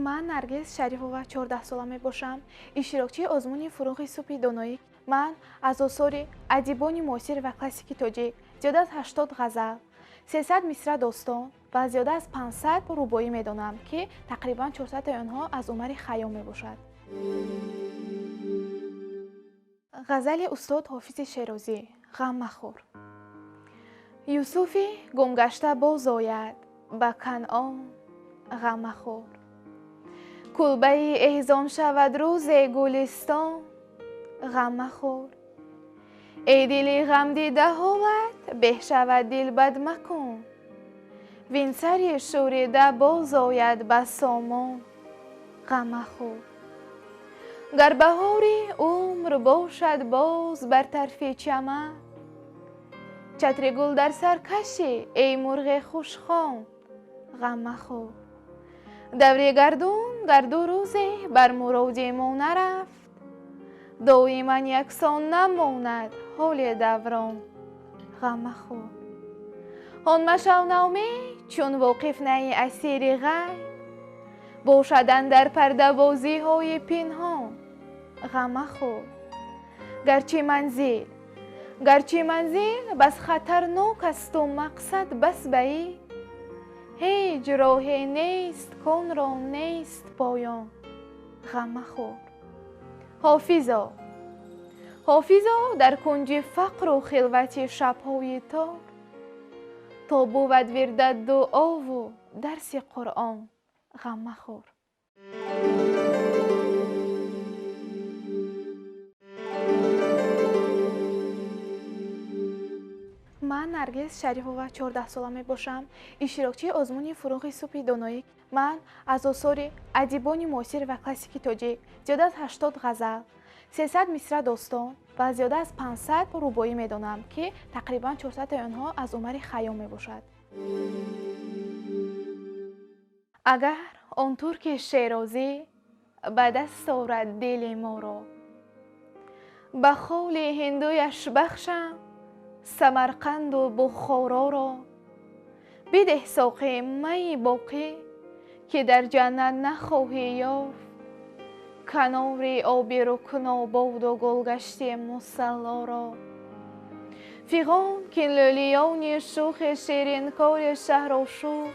من نرگس شریفова 14 سالمه باشم. اشتراکچی آزمون فروغ صبح دانایی. من از آثار ادیبان معاصر و کلاسیک تاجیک زیاد از 80 غزل، 300 مصرع داستان و زیاد از 500 رباعی میدانم که تقریبا 400 آنها از عمر خیام می باشد. غزل استاد حافظ شیرازی. غم مخور. یوسفی گم گشته باز آید به کنعان، غم مخور. کلبه احزان شود روز گلستان، غم مخور. ای دل غم دیده هوت به شود دل بد مکن، وین سر شوریده باز آید به سامان، غم مخور. گر بهار عمر باشد باز بر طرف چمن، چتر گل در سر کشی ای مرغ خوشخوان، غم مخور. دور گردون گر دو روزه بر مراد ما نرفت، دایما یکسان نماند حال دوران، غم مخور. آن مشو نومید چون واقف نه اسیر غیب، باشد اندر پرده بازی های پنهان، غم مخور. گرچه منزل بس خطرناک است و مقصد بس بعید، هیچ راهی نیست کن را نیست پایان، غم مخور. حافظا در کنج فقر و خلوت شب‌های تار، تا بود ورد دعا و درس قرآن، غم مخور. من نرگس شریفova 14 سالمه باشم. اشتراکچی آزمون فروغ صبح دانایی. من از آثار ادیبان معاصر و کلاسیک تاجیک زیاد از 80 غزل، 300 مصرع داستان و زیاد از 500 رباعی میدانم که تقریبا 400 آنها از عمر خیام می باشد. اگر آن ترک شیرازی به دست آورد دل ما را، به خال هندویش بخشم سمرقند و بخارا را. بده ساقی می باقی که در جنت نخواهی یافت، کنار آب رکن آباد و گلگشت مصلا را. فیغان که لولیان شوخ شیرین کار شهرآشوب،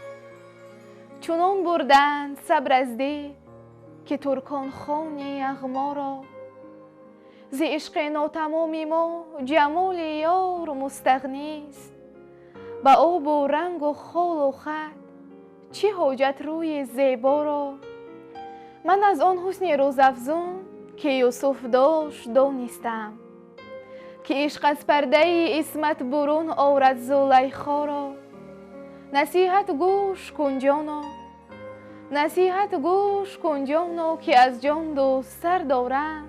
چنان بردند صبر از دید که ترکان خان یغما را. ز عشق ناتمام ما جمال یار مستغنی است، به آب و رنگ و خال و خط چه حاجت روی زیبا را. من از آن حسن روزافزون که یوسف داشت دانستم، که عشق از پرده عصمت برون آورد زلیخا را. نصیحت گوش کن جانا که از جان دوستر دارند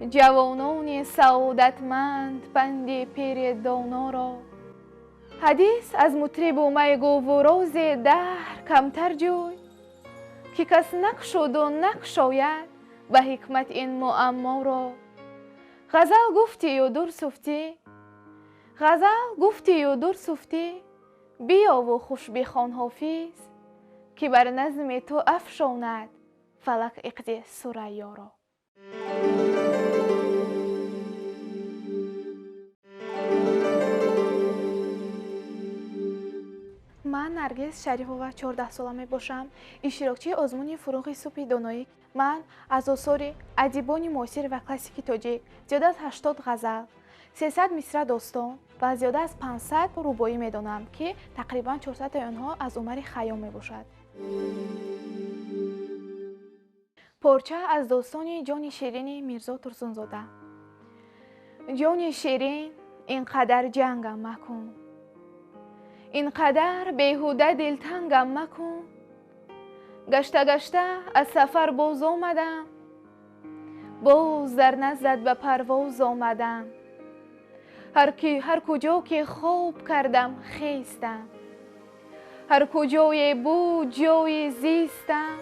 جوانان سعادتمند پند پیر دانا را. حدیث از مطرب و میگو و راز دهر کمتر جوی، که کس نکشد و نکشاید به حکمت این معما را. غزل گفتی و در سفتی، بیا و خوش بخوان حافظ، که بر نظم تو افشاند فلک عقد ثریا را. من نرگس شریفova 14 سالمه باشم. اشتراکچی آزمون فروغ صبح دانایی. من از آثار ادیبان معاصر و کلاسیک تاجیک زیاد از 80 غزل، 300 مصرع داستان و زیاد از 500 رباعی میدانم که تقریبا 400 آنها از عمر خیام می باشد. پارچه از داستان جان شیرین میرزا ترسونزاده. جان شیرین اینقدر جنگم مکن، اینقدر بیهوده دلتنگم مکن. گشته از سفر باز آمدم، باز در نزدت به پرواز آمدم. هر کجا که خواب کردم خیستم، هر کجای بود جای زیستم.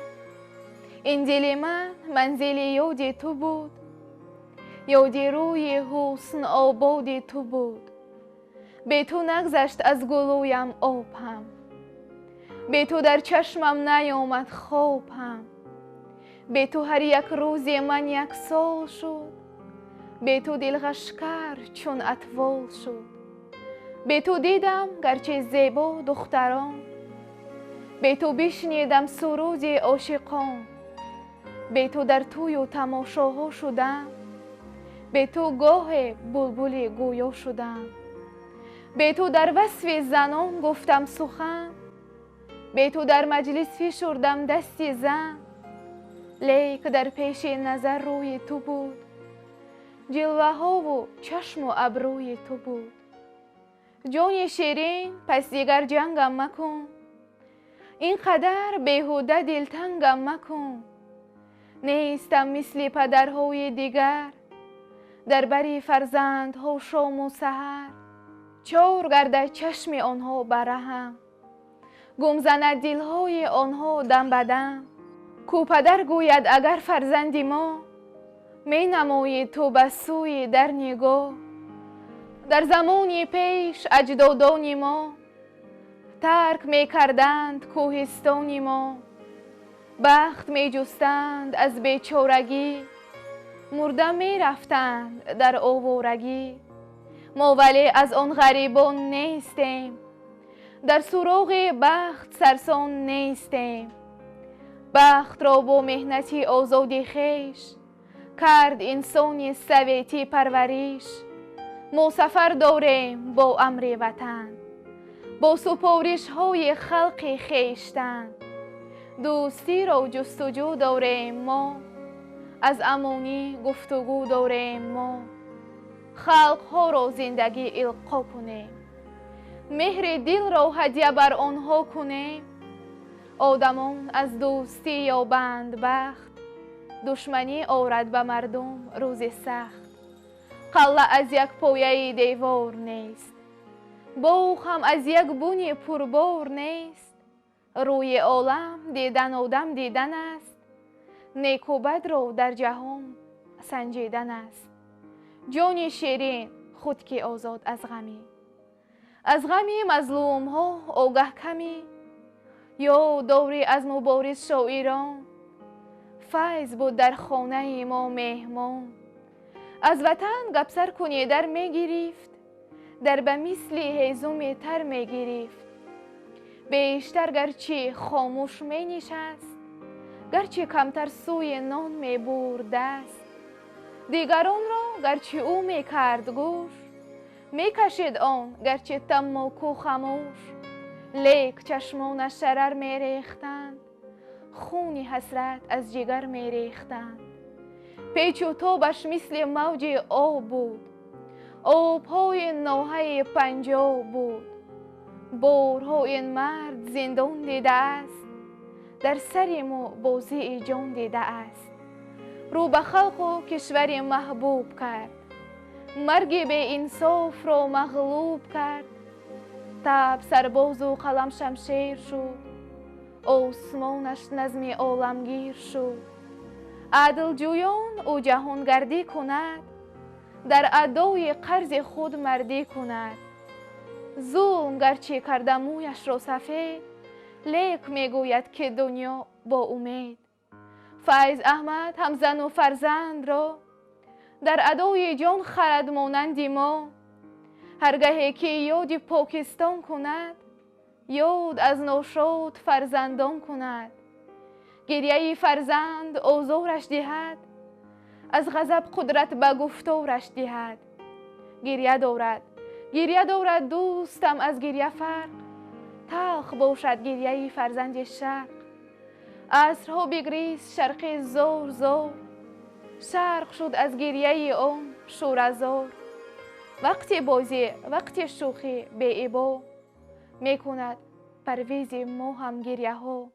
این دل من منزل یاد تو بود، یاد روی حسن آباد تو بود. به تو نگذشت از گلویم آب هم، به تو در چشمم نیامد خواب هم. به تو هر یک روزی من یک سال شد، به تو دلغشکر چون اطفال شد. به تو دیدم گرچه زیبا دختران، به تو بشنیدم سرود عاشقان. به تو در توی و تماشاها شدم، به تو گاه بلبل گویا شدم. به تو در وصف زنان گفتم سخن، به تو در مجلس فشردم دست زن. لیک در پیش نظر روی تو بود، جلوه ها و چشم و ابروی تو بود. جان شیرین پس دیگر جنگم مکن، اینقدر بیهوده دلتنگم مکن. نیستم مثل پدرهای دیگر، در بری فرزندها شام و سحر. چار گردد چشم آنها برهم، گم زند دلهای آنها دم به دم. کو پدر گوید اگر فرزندی ما، می نمایی تو به سوی در نگاه. در زمان پیش اجدادان ما، ترک می کردند کوهستان ما. بخت می جستند از بیچارگی، مرده می رفتند در آوارگی. ما ولی از آن غریبان نیستیم، در سراغ بخت سرسان نیستیم. بخت را با مهنتی آزادی خویش، کرد انسانی سویتی پروریش. ما سفر داریم با امر وطن، با سپارش های خلق خویشتن. دوستی را جستجو داریم ما، از امانی گفتگو داریم ما. خلق ها را زندگی القا کنیم، مهر دل را هدیه بر آنها کنیم. آدمان از دوستی یابند بخت، دشمنی آورد به مردم روز سخت. قلعه از یک پایه دیوار نیست، باغ هم از یک بوم پربار نیست. روی عالم دیدن آدم دیدن است، نیک و بد را در جهان سنجیدن است. جان شیرین خود که آزاد از غمی، از غمی مظلوم ها آگه کمی. یا دوری از مبارز شاعران، فیض بود در خانه ما مهمان. از وطن گپ سر کنی در می گرفت، در به مثل هیزم تر می گرفت. بیشتر گرچه خاموش می نشست، گرچه کمتر سوی نان می برد دست. دیگران را گرچه او می کرد گوش، می کشید آن گرچه تم و کو خموش. لیک چشمانش شرر می ریختند، خون حسرت از جگر می ریختند. پیچ و تابش مثل موج آب بود، آبهای نوحه پنجاب بود. بارها این مرد زندان دیده است، در سر ما بازی جان دیده است. رو به خلق و کشور محبوب کرد، مرگ به انصاف را مغلوب کرد. تب سرباز و قلم شمشیر شد، آسمانش نظم عالمگیر شد. عدل جویان او جهان گردی کند، در ادای قرض خود مردی کند. ظلم گرچه کرده مویش را سفید، لیک میگوید که دنیا با امید. فیض احمد هم زن و فرزند را، در ادای جان خرد مانند ما. هرگاهی که یاد پاکستان کند، یاد از ناشاد فرزندان کند. گریه فرزند آزارش دهد، از غضب قدرت به گفتارش دهد. گریه دارد دوستم از گریه فرق، تلخ باشد گریه فرزند شرق. عصرها بگریست شرق زار زار، شرق شد از گریه آن شوره‌زار. وقتی بازی وقتی شوخی بی عیبا، می کند پرویز ما هم گریه ها.